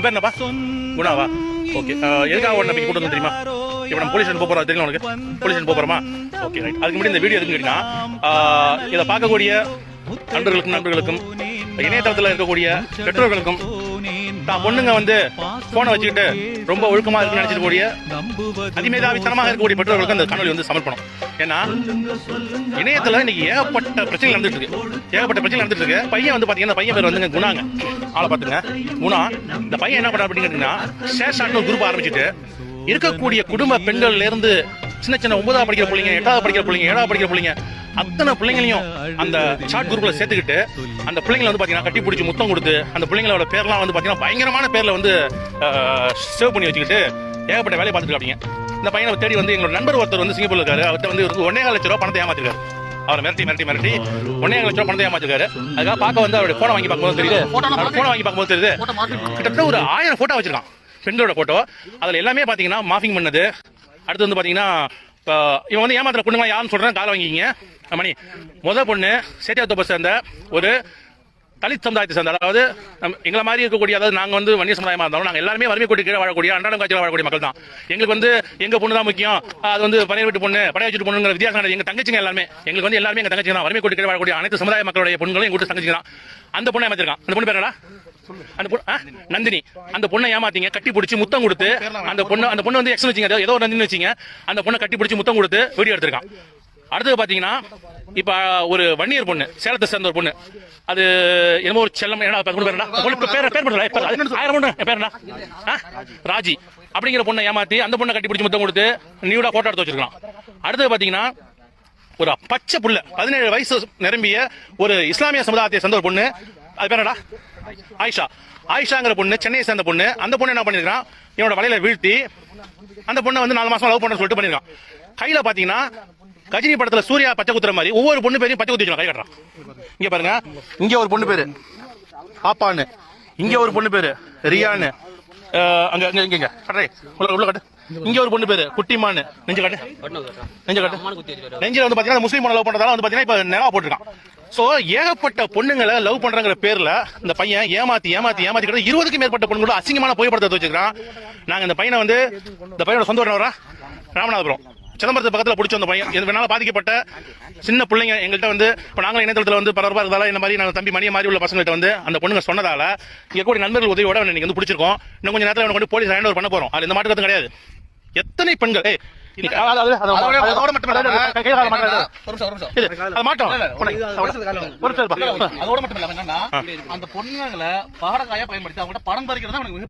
பேர் என்னப்பா? குணாவா? ஓகே. எதுக்காக உடனே நம்பிக்கை கூட்டு வந்து தெரியுமா? இப்போ நம்ம போலீஸ் ஸ்டேஷன் போக போகிறோம், தெரியும் உனக்கு? போலீஸ் ஸ்டேஷன் போகிறோமா? Okay right. அதுக்கு முன்னாடி இந்த வீடியோ எதுன்னு கேட்டீங்கன்னா, இதை பார்க்கக்கூடிய நண்பர்களுக்கும் இணையதளத்தில் இருக்கக்கூடிய பெற்றோர்களுக்கும் தான் பொண்ணுங்க வந்து போனை வச்சுக்கிட்டு ரொம்ப ஒழுக்கமாக இருக்குன்னு நினைச்சிருக்கக்கூடிய அதிமேதாவித்தனமாக இருக்கக்கூடிய பெற்றோர்களுக்கு அந்த காணொலி வந்து சமர்ப்பணம். ஏன்னா இணையத்தில் இன்னைக்கு ஏகப்பட்ட பிரச்சனை நடந்துட்டு இருக்கு. பையன் வந்து பாத்தீங்கன்னா, பையன் பேர் வந்து குணாங்க. ஆளை பார்த்துங்க, குணா. இந்த பையன் என்ன பண்ணா அப்படின்னு கேட்டீங்கன்னா, ஷேர்ஷாட்னு ஒரு குரூப் ஆரம்பிச்சுட்டு இருக்கக்கூடிய குடும்ப பெண்கள்ல இருந்து சின்ன 9வது படிக்கிற பிள்ளைங்க, 8வது படிக்கிற பிள்ளைங்க, 7வது படிக்கிற பிள்ளைங்க, அத்தனை பிள்ளைங்களையும் அந்த சாட் குரூப்ல சேர்த்துக்கிட்டு அந்த பிள்ளைங்களை வந்து பாத்தீங்கன்னா கட்டி பிடிச்சி முத்தம் கொடுத்து அந்த பிள்ளைங்களோட பேர்லாம் வந்து பாத்தீங்கன்னா பயங்கரமான பேர்ல வந்து சேவ் பண்ணி வச்சுக்கிட்டு ஏகப்பட்ட வேலையை பார்த்துட்டு அப்படிங்க. இந்த பையனை தேடி வந்து எங்களோட நண்பர் ஒருத்தர் வந்து சிங்கப்பூர்ல இருக்காரு. அவர்கிட்ட வந்து 1.25 லட்ச ரூபா பணத்தை ஏமாத்திருக்காரு. அவர் மிரட்டி 1.25 லட்ச ரூபா பணத்தை ஏமாத்திருக்காரு. அதுக்காக பார்க்க வந்து அவருடைய போனை வாங்கி பார்க்கும்போது தெரியுது, கிட்டத்தட்ட ஒரு 1000 போட்டோ வச்சிருக்கான், பெண்களோட போட்டோ. அதுல எல்லாமே பாத்தீங்கன்னா மாஃபிங் பண்ணது. அடுத்து வந்து பாத்தீங்கன்னா, இவன் வந்து ஏமாத்துற பொண்ணுங்களா யாருன்னு சொல்றேன், காலை வாங்கிக்கிங்க. மணி முதல் பொண்ணு சேட்டியாத்தோப்பை சேர்ந்த ஒரு தலித் சமுதாயத்தை சேர்ந்த, அதாவது எங்களை மாதிரி இருக்கக்கூடிய, அதாவது நாங்கள் வந்து வன்னிய சமுதாயமாக இருந்தாலும் நாங்கள் எல்லாருமே வறுமை கோட்டு கீழே வாழக்கூடிய அன்றாடம் காட்சியில் வாழக்கூடிய மக்கள் தான். எங்களுக்கு வந்து எங்கள் பொண்ணு தான் முக்கியம். அது வந்து பழைய வீட்டு பொண்ணு, பழைய வச்சுட்டு பொண்ணுங்கிற வித்தியாசம். எங்கள் தங்கச்சிங்க எல்லாமே, எங்களுக்கு வந்து எல்லாருமே எங்கள் தங்கச்சி தான். வறுமை கோட்டு கீழே வாழக்கூடிய அனைத்து சமுதாய மக்களுடைய பொண்ணுங்களும் எங்கள் தங்கச்சி தான். அந்த பொண்ணை ஏமாத்திருக்கான். அந்த பொண்ணு பேரடா நந்தினி. அந்த பொண்ணை ஏமாத்தீங்க, கட்டி பிடிச்சி முத்தம் கொடுத்து அந்த பொண்ணு வந்து எக்ஸன் வச்சிங்க, ஏதோ ஒரு நந்தினி வச்சிங்க. அந்த பொண்ணை கட்டி பிடிச்சி முத்தம் கொடுத்து வீடியோ எடுத்திருக்கான். அடுத்தது பாத்தீங்கன்னா, இப்ப ஒரு வன்னியர் பொண்ணு, சேலத்தை சேர்ந்த ஒரு பொண்ணு, அது என்னமோ ஒரு செல்லம், ராஜி அப்படிங்கிற பொண்ணை ஏமாத்தி அந்த பொண்ணை கட்டி பிடிச்சி முத்தம் கொடுத்து நியூடா போட்டோ எடுத்து வச்சிருக்கான். அடுத்தது பாத்தீங்கன்னா, ஒரு பச்சை புள்ள 17 வயசு நிரம்பிய ஒரு இஸ்லாமிய சமுதாயத்தை சேர்ந்த ஒரு பொண்ணு, அது பேரடா ஆயிஷாங்கிற பொண்ணு, சென்னையை சேர்ந்த பொண்ணு. அந்த பொண்ணு என்ன பண்ணிருக்கான், இவனோட வலையில வீழ்த்தி அந்த பொண்ணை வந்து 4 மாசம் லவ் பண்ண சொல்லிட்டு பண்ணிருக்கான். கையில பாத்தீங்கன்னா கஜினி படத்துல சூர்யா பச்சை குத்துற மாதிரி ஒவ்வொரு பொண்ணு பேரையும் பச்சை குத்தி வச்சு கை கட்டுறான். இங்க பாருங்க, இங்க ஒரு பொண்ணு பேரு ஆப்பான்னு, இங்க ஒரு பொண்ணு பேரு ரியான்னு, அங்க இங்க உள்ள கட்டு. இங்க ஒரு பொண்ணு பேரு குட்டிமான்னு, நெஞ்ச கட்டு. நெஞ்சில வந்து பாத்தீங்கன்னா முஸ்லீம் பொண்ணை லவ் பண்றதால வந்து பாத்தீங்கன்னா இப்ப நிலா போட்டிருக்கான். சோ ஏகப்பட்ட பொண்ணுங்களை லவ் பண்றங்கிற பேர்ல இந்த பையன் ஏமாத்தி 20க்கும் மேற்பட்ட பொண்ணுங்களோட அசிங்கமான புகைப்படத்தை வச்சுக்கிறான். நாங்க இந்த பையனை வந்து, இந்த பையனோட சொந்த ஊர் ராமநாதபுரம் சிதம்பரத்து பக்கத்துல பிடிச்ச அந்த பையன், இதனால பாதிக்கப்பட்ட சின்ன பிள்ளைங்க எங்கள்கிட்ட வந்து, இப்போ நாங்களும் இணையதளத்தில் வந்து பரபரப்பா இருந்தாலும் இந்த மாதிரி நாங்கள் தம்பி மணிய மாதிரி உள்ள பசங்கள்ட்ட வந்து அந்த பொண்ணுங்க சொன்னதால இங்க கூட நண்பர்கள் உதவியோட நீங்க வந்து பிடிச்சிருக்கோம். இன்னும் கொஞ்சம் நேரத்தில் கொண்டு போலீஸ் ஹேண்ட் ஓவர் பண்ண போறோம். அது இந்த மாற்றத்தும் கிடையாது. எத்தனை பெண்கள் அதோட மட்டும் அந்த பொண்ணுங்களை பாடகாயா பயன்படுத்தி அவங்க படம் பறிக்கிறதா